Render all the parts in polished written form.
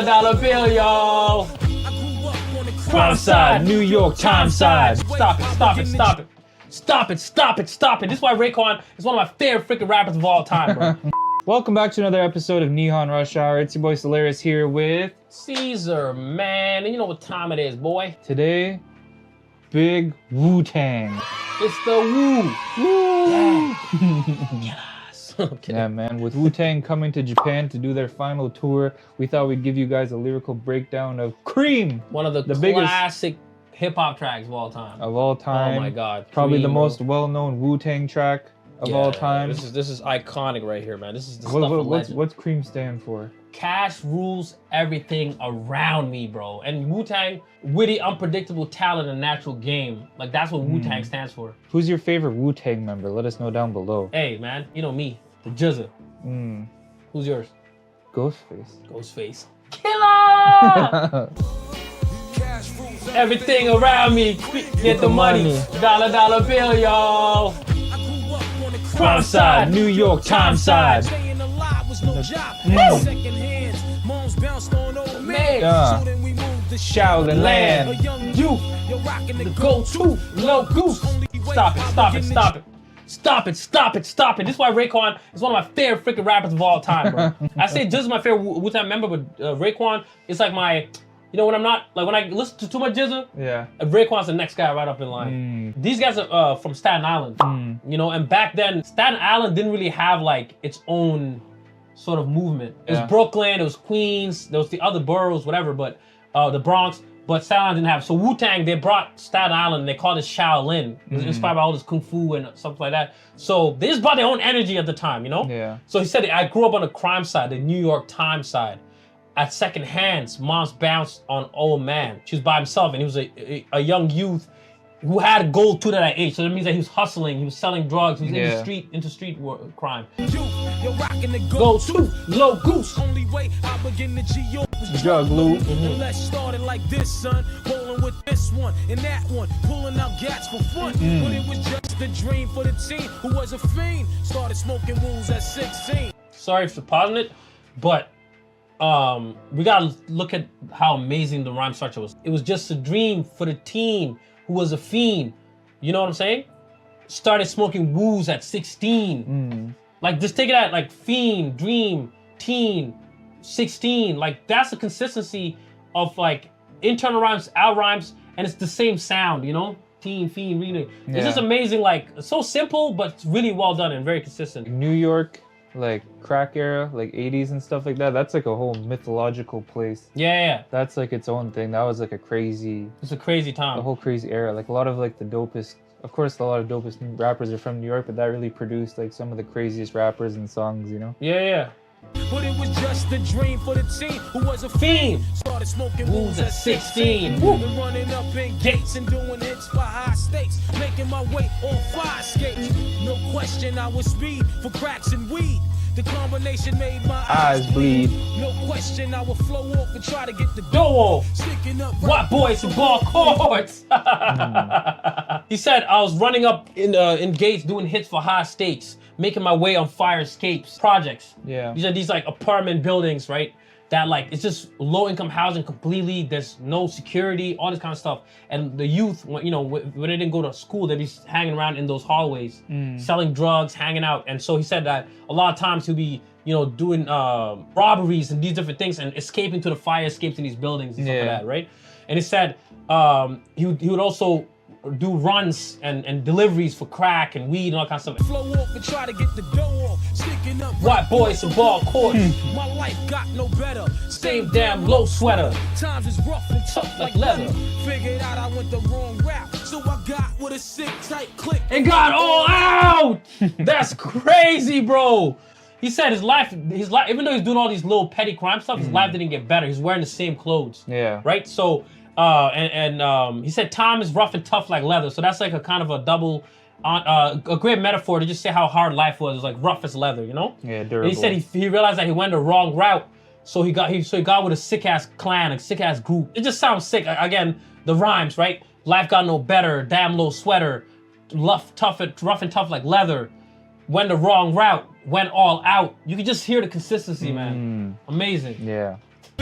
Dollar bill, y'all. Crime side, New York Times side. Stop it. This is why Raekwon is one of my favorite freaking rappers of all time, bro. Welcome back to another episode of Nihon Rush Hour. It's your boy Solaris here with Caesar, man. And you know what time it is, boy. today, big Wu-Tang. It's the Wu. Yes. I'm kidding. Yeah, man. With Wu-Tang coming to Japan to do their final tour, we thought we'd give you guys a lyrical breakdown of C.R.E.A.M. One of the classic hip-hop tracks of all time. Oh my God. Probably the most well-known Wu-Tang track of all time. This is iconic right here, man. This is the stuff of legend. What's C.R.E.A.M stand for? Cash rules everything around me, bro. And Wu-Tang, witty, unpredictable talent and natural game. Like, that's what Wu-Tang stands for. Who's your favorite Wu-Tang member? Let us know down below. Hey, man, you know me, the Jizza. Who's yours? Ghostface. Killer! Everything around me, get the money. Dollar bill, y'all. Crime side, New York Times side. Shaolin land. You, the go-to, low goose. Stop it. This is why Raekwon is one of my favorite freaking rappers of all time, bro. I say just my favorite Wu-Tang member, but Raekwon is like my, you know, when I listen to too much Jizza, yeah, Raekwon's the next guy right up in line. These guys are from Staten Island, you know, and back then, Staten Island didn't really have like its own sort of movement. It was Brooklyn, it was Queens, there was the other boroughs, whatever, but the Bronx, but Staten Island didn't have. So Wu-Tang, they brought Staten Island and they called it Shaolin. It was inspired by all this Kung Fu and stuff like that. So they just brought their own energy at the time, you know? Yeah. So he said, I grew up on the crime side, the New York Times side. At second hands, mom's bounced on old man. She was by himself and he was a young youth who had gold tooth at that age. So that means that he was hustling, he was selling drugs, he was into street crime. Go to low goose. Only way I begin to G.O. Drug loot. Let's start it like this, son. Rolling with this one and that one, pulling out gats for fun. But it was just a dream for the team who was a fiend. Started smoking wools at 16. Sorry for pausing it, but we gotta look at how amazing the rhyme structure was. It was just a dream for the teen who was a fiend. You know what I'm saying? Started smoking woos at 16. Like, just take it at like fiend, dream, teen, 16. Like, that's the consistency of like internal rhymes, out rhymes, and it's the same sound, you know? Teen, fiend, reading. It's just amazing. Like, it's so simple, but it's really well done and very consistent. New York, like crack era, like 80s and stuff like that. That's like a whole mythological place. Yeah. That's like its own thing. That was like It's a crazy time. The whole crazy era. Like a lot of like the dopest, of course, a lot of dopest rappers are from New York, but that really produced like some of the craziest rappers and songs, you know? Yeah. But it was just a dream for the team who was a fiend. Started smoking wools at 16. Been running up in gates and doing hits for high stakes. Making my way on fire skates. No question I was speed for cracks and weed. The combination made my eyes bleed. No question I would flow off and try to get the dough off. Sticking up white boys and ball courts. He said I was running up in gates doing hits for high stakes, making my way on fire escapes projects. Yeah. These are these like apartment buildings, right? That like, it's just low income housing completely. There's no security, all this kind of stuff. And the youth, you know, when they didn't go to school, they'd be hanging around in those hallways, selling drugs, hanging out. And so he said that a lot of times he'll be, you know, doing robberies and these different things and escaping to the fire escapes in these buildings and stuff like that, right? And he said he would also do runs and deliveries for crack and weed and all kinds of stuff. Flow off and try to get the dough off. Sticking up white boys and ball courts. My life got no better. Same damn low sweater. Times is rough and tough like leather. Figured out I went the wrong route, so I got with a sick tight click and got all out. That's crazy, bro. He said his life, even though he's doing all these little petty crime stuff, his life didn't get better. He's wearing the same clothes. Yeah. Right. So. He said time is rough and tough like leather. So that's like a kind of a double, a great metaphor to just say how hard life was. It was like rough as leather, you know? Yeah, durable. And he said he realized that he went the wrong route. So he got with a sick ass clan, a sick ass group. It just sounds sick. Again, the rhymes, right? Life got no better, damn low sweater, rough and tough like leather. Went the wrong route, went all out. You can just hear the consistency, man. Amazing. Yeah.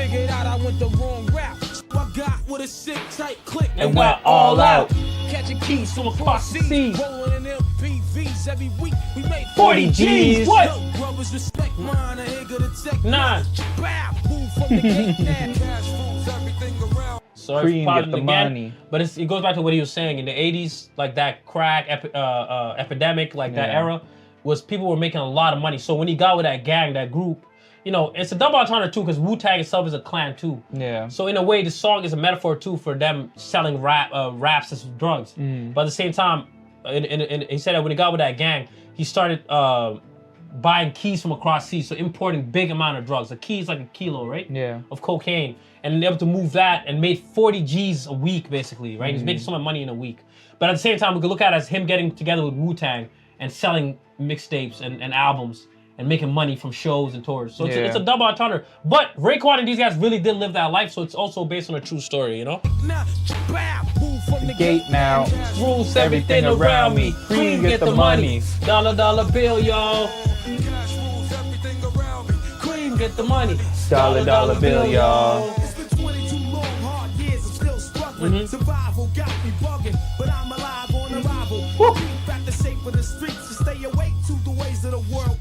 Figured out I went the wrong route. So I got with a sick tight click And went all out. Catching keys from across the seas. Rolling in MPVs every week. We made 40 G's. What? Brothers respect mine. I ain't gonna take None. Bow. Move from the gate now. Cash rules everything around. Sorry Cream, for pausing get the again, money. but it goes back to what he was saying in the 80s, like that crack epidemic, like that era, was people were making a lot of money. So when he got with that gang, that group, you know, it's a double entendre too, because Wu-Tang itself is a clan too. Yeah. So in a way, the song is a metaphor too for them selling raps as drugs. But at the same time, he said that when he got with that gang, he started buying keys from across seas, so importing big amount of drugs. A key is like a kilo, right? Yeah. Of cocaine, and able to move that and made 40 G's a week, basically, right? He's making so much money in a week. But at the same time, we could look at it as him getting together with Wu-Tang and selling mixtapes and albums and making money from shows and tours. So it's a double entendre. But Raekwon and these guys really did live that life, so it's also based on a true story, you know? Now, bow. Move from the Gate now. Rules everything around me. Cream, get the money. Dollar bill, y'all. Cash rules everything around me. Cream, get the money. Dollar bill, y'all. It's been 22 long, hard years. I'm still struggling. Survival got me bugging, but I'm alive on arrival. Keep back the shape of the streets to stay awake to the ways of the world.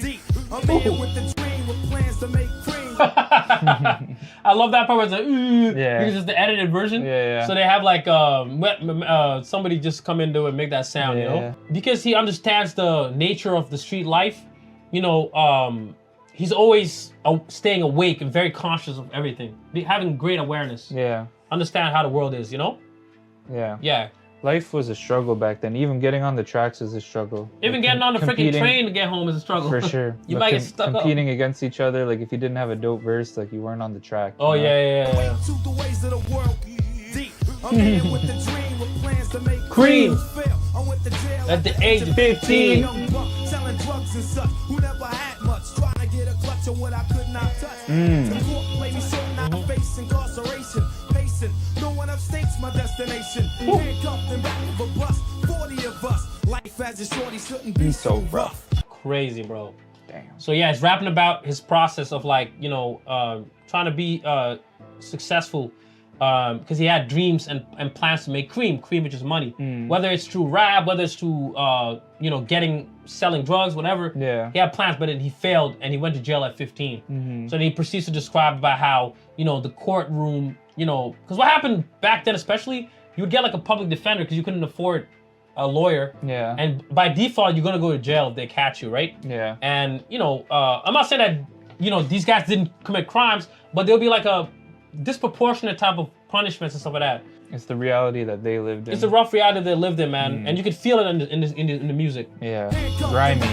Deep. I'm here with the dream, with plans to make cream. I love that part where it's like, Yeah. because it's the edited version. Yeah. So they have like somebody just come into it and make that sound, you know? Because he understands the nature of the street life, you know, he's always staying awake and very conscious of everything, having great awareness. Yeah. Understand how the world is, you know? Yeah. Yeah. Life was a struggle back then. Even getting on the tracks is a struggle. Even Like, getting on the freaking competing- train to get home is a struggle. For sure. You But might get stuck competing up. against each other. Like if you didn't have a dope verse, like you weren't on the track. Oh, you know? yeah. To the ways of the world. Deep. I'm here with the dream, with plans to make Cream. I went to jail At the age of 15. Young buck selling drugs and such, who never had much, trying to get a clutch of what I could not touch. The court play me so not face incarceration, pacing. No one upstates my destination. Handcuffed in back of a bus, 40 of us. Life as a shorty shouldn't be so rough. Crazy, bro. Damn. So yeah, he's rapping about his process of like, you know, trying to be successful because he had dreams and plans to make cream, which is money. Whether it's through rap, whether it's through, you know, selling drugs, whatever. Yeah. He had plans, but he failed and he went to jail at 15. So then he proceeds to describe about how, you know, the courtroom, you know, because what happened back then especially, you would get like a public defender because you couldn't afford a lawyer. Yeah. And by default, you're gonna go to jail if they catch you, right? Yeah. And, you know, I'm not saying that, you know, these guys didn't commit crimes, but there'll be like a disproportionate type of punishments and stuff like that. It's the reality that they lived in. It's a rough reality they lived in, man. And you can feel it in the music. Yeah. Grimy.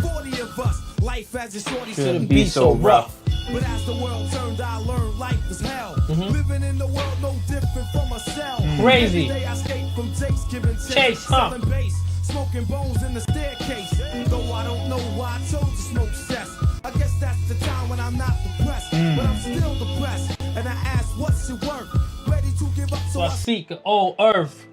40 of us. Life as a shorty Shouldn't be so rough. But as the world turned, I learned life is hell. Living in the world no different from a cell. Crazy. Every day I escape from Jake's giving Chase, huh? selling bass, smoking bones in the staircase. Though I don't know why I chose to smoke cess. I guess that's the time when I'm not depressed, but I'm still depressed. And I ask, what's your work? Ready to give up, so So I seek, oh, earth.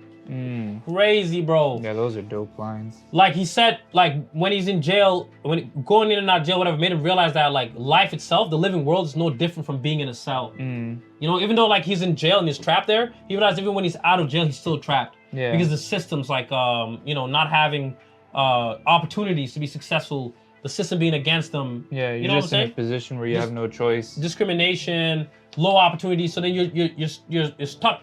Crazy, bro. Yeah, those are dope lines. Like he said, like when he's in jail, when going in and out of jail, whatever, made him realize that like life itself, the living world is no different from being in a cell. You know, even though like he's in jail and he's trapped there, he realized even when he's out of jail, he's still trapped. Yeah. Because the system's like, you know, not having opportunities to be successful, the system being against them. Yeah, you're you know just what I'm in a saying? position where you have no choice. Discrimination, low opportunity. So then you're stuck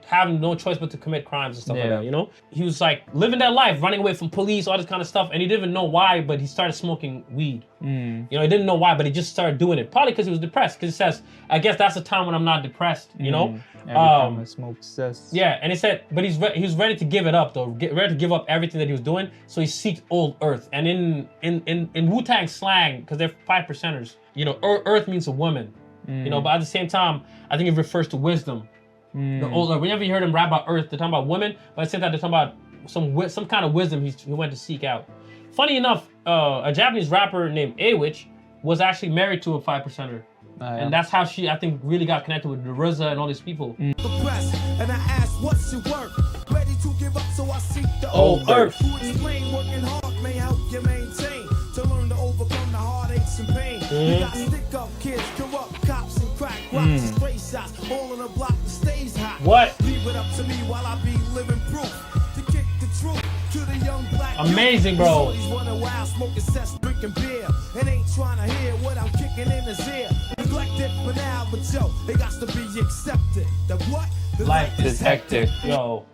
having no choice but to commit crimes and stuff like that, you know? He was like living that life, running away from police, all this kind of stuff, and he didn't even know why, but he started smoking weed. You know, he didn't know why, but he just started doing it. Probably because he was depressed, because he says, I guess that's the time when I'm not depressed, you know? Every time I smoke cess. Yeah, and he said, but he was ready to give it up though, ready to give up everything that he was doing, so he seeked old earth. And in Wu-Tang slang, because they're 5%ers, you know, earth means a woman, you know, but at the same time, I think it refers to wisdom. The older, whenever you heard him rap about earth, they're talking about women, but at the same time, they're talking about some kind of wisdom he went to seek out. Funny enough, a Japanese rapper named A-Witch was actually married to a 5%er. And that's how she, I think, really got connected with the RZA and all these people. depressed, and I ask, what's your work? Ready to give up, so I seek the old earth. Who explain working hard may help you maintain, to learn to overcome the heartaches and pain. We got stick up kids, corrupt cops and rocks, stray shots, all in the block stays hot. What? Leave it up to me while I be living proof to kick the truth to the young black. Amazing, bro. He's running wild, smoking cess, drinking beer, and ain't trying to hear what I'm kicking in his ear. Neglected for now, but yo, it got to be accepted. The what? The Life is hectic. Yo,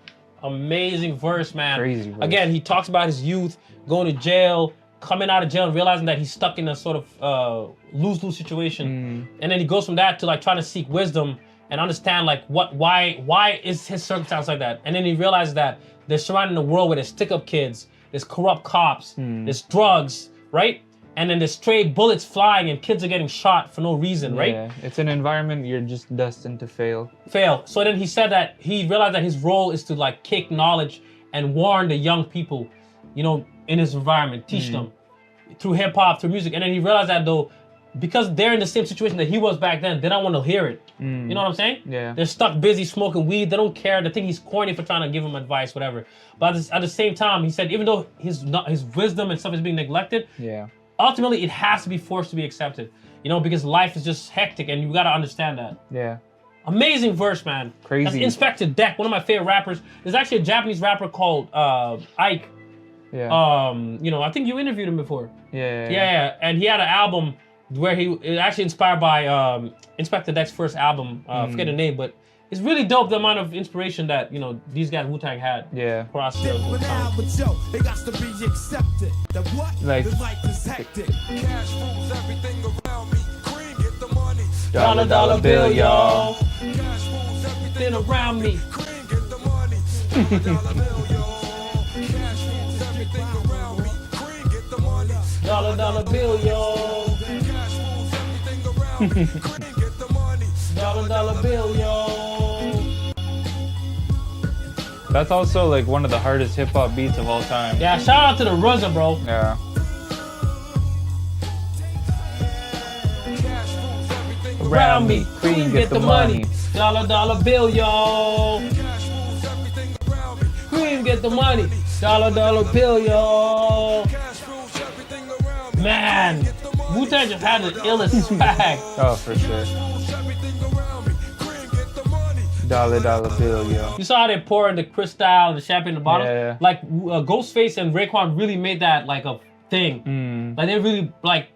amazing verse, man. Crazy verse. Again, he talks about his youth, going to jail, coming out of jail, and realizing that he's stuck in a sort of lose-lose situation. And then he goes from that to like trying to seek wisdom and understand like why is his circumstance like that. And then he realizes that they're surrounding the world where there's stick-up kids, there's corrupt cops, there's drugs, right? And then there's stray bullets flying and kids are getting shot for no reason, right? Yeah, it's an environment you're just destined to fail. So then he said that he realized that his role is to like kick knowledge and warn the young people, you know, in his environment, teach them through hip hop, through music. And then he realized that though, because they're in the same situation that he was back then, they don't want to hear it. You know what I'm saying? Yeah. They're stuck busy smoking weed. They don't care. They think he's corny for trying to give them advice, whatever. But at the same time, he said even though his wisdom and stuff is being neglected, Yeah. ultimately it has to be forced to be accepted. You know, because life is just hectic and you got to understand that. Yeah. Amazing verse, man. Crazy. That's Inspector Deck, one of my favorite rappers. There's actually a Japanese rapper called Ike. Yeah. You know, I think you interviewed him before. Yeah. And he had an album where it actually inspired by Inspector Deck's first album. I forget the name, but it's really dope the amount of inspiration that, you know, these guys Wu-Tang had. Yeah. Across For now, but yo, it got to be accepted. The what? Like- the life is hectic. Cash rules everything around me. Cream, get the money. Dollar bill, y'all. Cash rules everything Then around me. Cream, get the money. Dollar bill, y'all. Cash rules everything around me. Cream, get the money. Dollar bill, y'all. Cash rules everything around me. Cream, get the money. Dollar bill, y'all. That's also like one of the hardest hip hop beats of all time. Yeah, shout out to the RZA, bro. Yeah. Cash rules everything Around me, cream, get the money. Dollar bill, y'all. Cash rules everything around me. Cream, get the money. Dollar bill, y'all. Cash rules everything around me. Man, Wu-Tang just had the illest swag. Oh, for sure. Rules everything around me. Cream, get the money. Dollar bill, yo. You saw how they pour in the crystal and the champagne in the bottle? Yeah. Like, Ghostface and Raekwon really made that like a thing. Like, they really like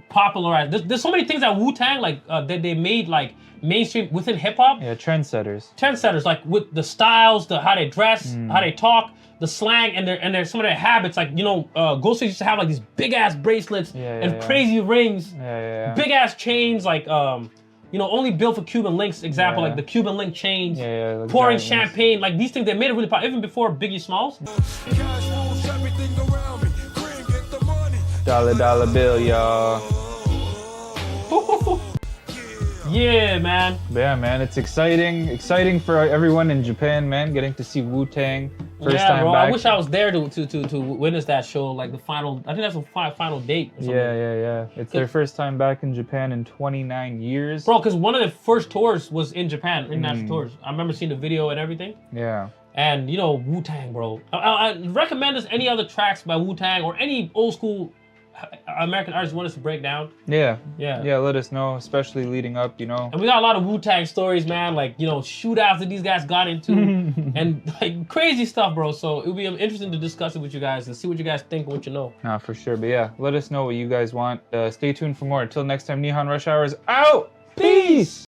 popularized. There's so many things that Wu-Tang, like, that they made like mainstream within hip-hop. Yeah, trendsetters. Trendsetters, like with the styles, how they dress, how they talk, the slang, and their some of their habits. Like, you know, Ghostface used to have like these big ass bracelets and crazy rings, big ass chains, like you know, only built for Cuban links. Example, like the Cuban link chains, like pouring giant champagne, like these things they made it really popular even before Biggie Smalls. Cash rules everything around me. Cream, get the money. Dollar bill, y'all. Yeah, man. Yeah, man, it's exciting for everyone in Japan, man, getting to see Wu-Tang first time bro. back. I wish I was there to witness that show, like the final. I think that's the final date. Or something. Yeah. It's their first time back in Japan in 29 years. Bro, because one of the first tours was in Japan, international tours. I remember seeing the video and everything. Yeah. And you know, Wu-Tang, bro. I recommend us any other tracks by Wu-Tang or any old school American artists you want us to break down. Yeah, Yeah. let us know, especially leading up, you know. And we got a lot of Wu-Tang stories, man. Like, you know, shootouts that these guys got into and like crazy stuff, bro. So it'll be interesting to discuss it with you guys and see what you guys think and what you know. Nah, for sure. But yeah, let us know what you guys want. Stay tuned for more. Until next time, Nihon Rush Hour is out. Peace!